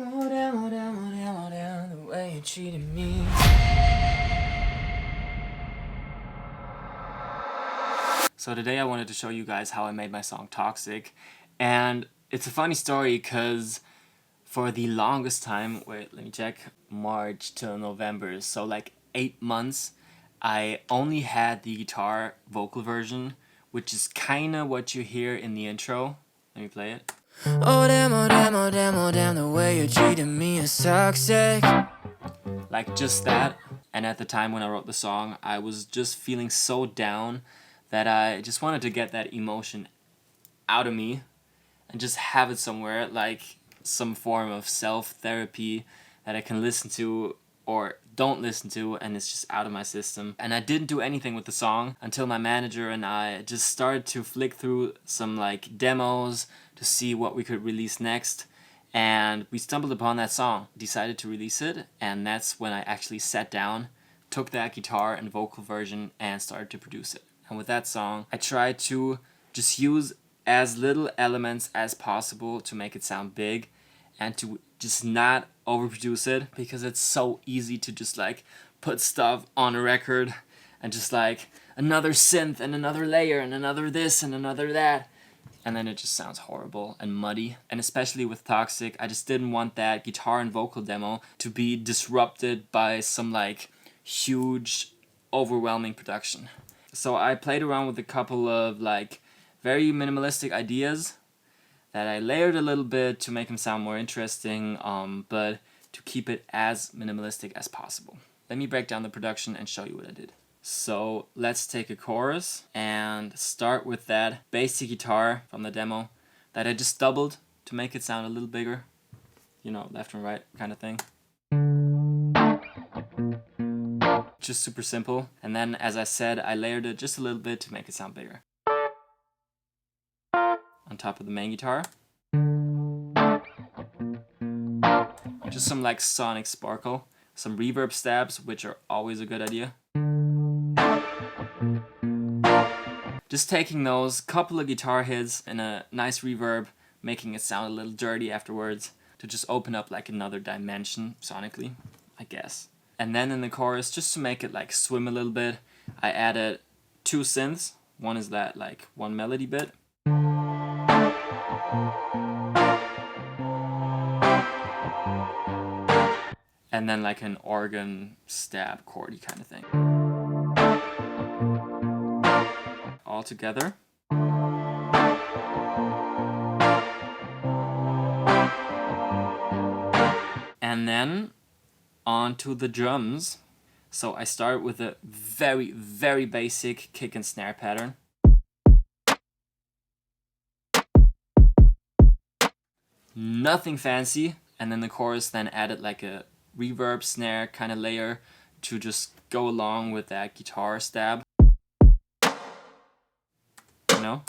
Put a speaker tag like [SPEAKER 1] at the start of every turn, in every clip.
[SPEAKER 1] Oh damn, oh damn, oh damn, oh damn, the way you treated me. So today I wanted to show you guys how I made my song Toxic. And it's a funny story because for the longest time, wait, let me check, March till November, so like 8 months, I only had the guitar vocal version, which is kinda what you hear in the intro. Let me play it. Oh damn, oh damn, oh damn, oh damn, the way you treated me is toxic. Like just that. And at the time when I wrote the song, I was just feeling so down that I just wanted to get that emotion out of me and just have it somewhere, like some form of self-therapy that I can listen to or don't listen to, and it's just out of my system. And I didn't do anything with the song until my manager and I just started to flick through some like demos to see what we could release next. And we stumbled upon that song, decided to release it, and that's when I actually sat down, took that guitar and vocal version and started to produce it. And with that song, I tried to just use as little elements as possible to make it sound big and to just not overproduce it, because it's so easy to just like put stuff on a record and just like another synth and another layer and another this and another that, and then it just sounds horrible and muddy. And especially with Toxic, I just didn't want that guitar and vocal demo to be disrupted by some like huge overwhelming production. So I played around with a couple of like very minimalistic ideas that I layered a little bit to make them sound more interesting, but to keep it as minimalistic as possible. Let me break down the production and show you what I did. So let's take a chorus and start with that basic guitar from the demo that I just doubled to make it sound a little bigger. You know, left and right kind of thing. Just super simple. And then, as I said, I layered it just a little bit to make it sound bigger. On top of the main guitar. Just some like sonic sparkle. Some reverb stabs, which are always a good idea. Just taking those couple of guitar hits and a nice reverb, making it sound a little dirty afterwards to just open up like another dimension sonically, I guess. And then in the chorus, just to make it like swim a little bit, I added 2 synths. One is that like one melody bit. And then like an organ stab chordy kind of thing. All together. And then onto the drums. So I start with a very, very basic kick and snare pattern. Nothing fancy. And then the chorus then added like a reverb snare kind of layer to just go along with that guitar stab. You know?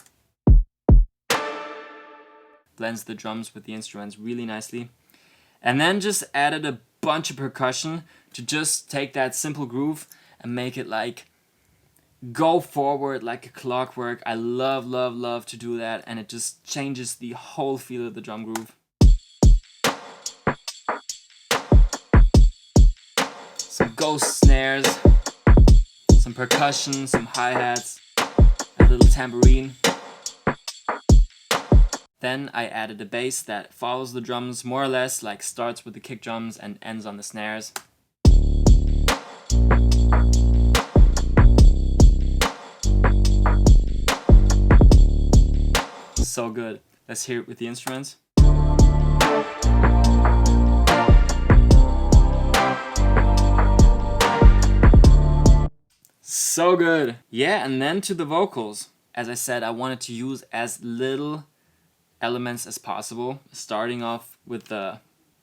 [SPEAKER 1] Blends the drums with the instruments really nicely. And then just added a bunch of percussion to just take that simple groove and make it like go forward like a clockwork. I love, love, love to do that, and it just changes the whole feel of the drum groove. Some ghost snares, some percussion, some hi-hats, a little tambourine. Then I added a bass that follows the drums more or less, like starts with the kick drums and ends on the snares. So good. Let's hear it with the instruments. So good. Yeah, and then to the vocals. As I said, I wanted to use as little elements as possible, starting off with the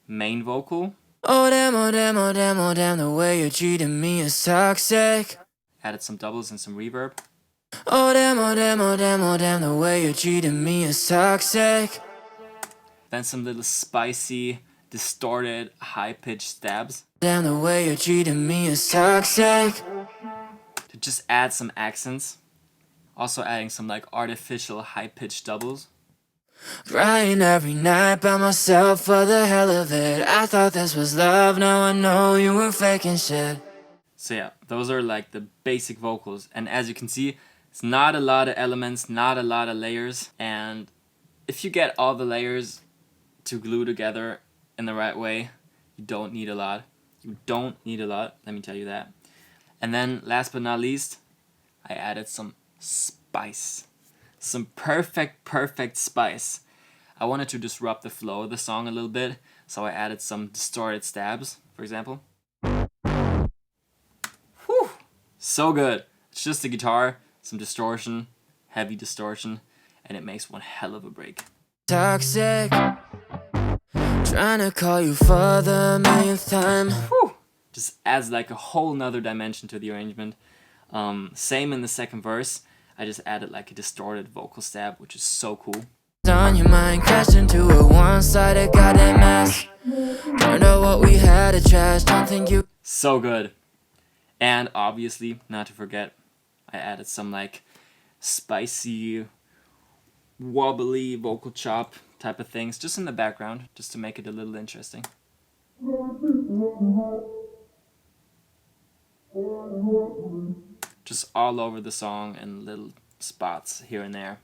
[SPEAKER 1] main vocal. Oh damn, oh damn, oh damn, oh damn, the way you treated me is toxic. Added some doubles and some reverb. Oh damn, oh damn, oh damn, oh damn, the way you treated me is toxic. Then some little spicy, distorted, high-pitched stabs. Damn, the way you treated me is toxic. To just add some accents. Also adding some like artificial high-pitched doubles.
[SPEAKER 2] Crying every night by myself for the hell of it. I thought this was love, now I know you were faking shit.
[SPEAKER 1] So yeah, those are like the basic vocals. And as you can see, it's not a lot of elements, not a lot of layers. And if you get all the layers to glue together in the right way, you don't need a lot. You don't need a lot, let me tell you that. And then last but not least, I added some spice. Some perfect spice. I wanted to disrupt the flow of the song a little bit, so I added some distorted stabs, for example. Whew! So good. It's just the guitar, some distortion, heavy distortion, and it makes one hell of a break.
[SPEAKER 2] Toxic, trying to call you for the millionth time.
[SPEAKER 1] Whew! Just adds like a whole nother dimension to the arrangement. Same in the second verse. I just added like a distorted vocal stab, which is so cool.
[SPEAKER 2] On your mind, crashed into a one-sided goddamn mess. Turned out what we had to trash, don't think you...
[SPEAKER 1] So good. And obviously, not to forget, I added some like spicy, wobbly vocal chop type of things just in the background, just to make it a little interesting. Just all over the song and little spots here and there.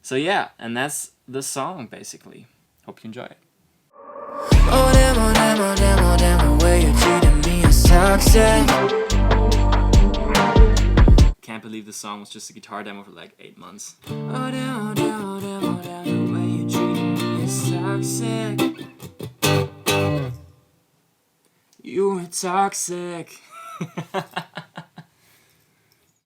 [SPEAKER 1] So yeah, and that's the song basically. Hope you enjoy it.
[SPEAKER 2] Oh damn, oh damn, oh damn, oh damn, the way you treated me is toxic.
[SPEAKER 1] Can't believe this song was just a guitar demo for like 8 months.
[SPEAKER 2] Oh damn, oh damn, oh damn, oh damn, the way you treated me is toxic.
[SPEAKER 1] You were toxic.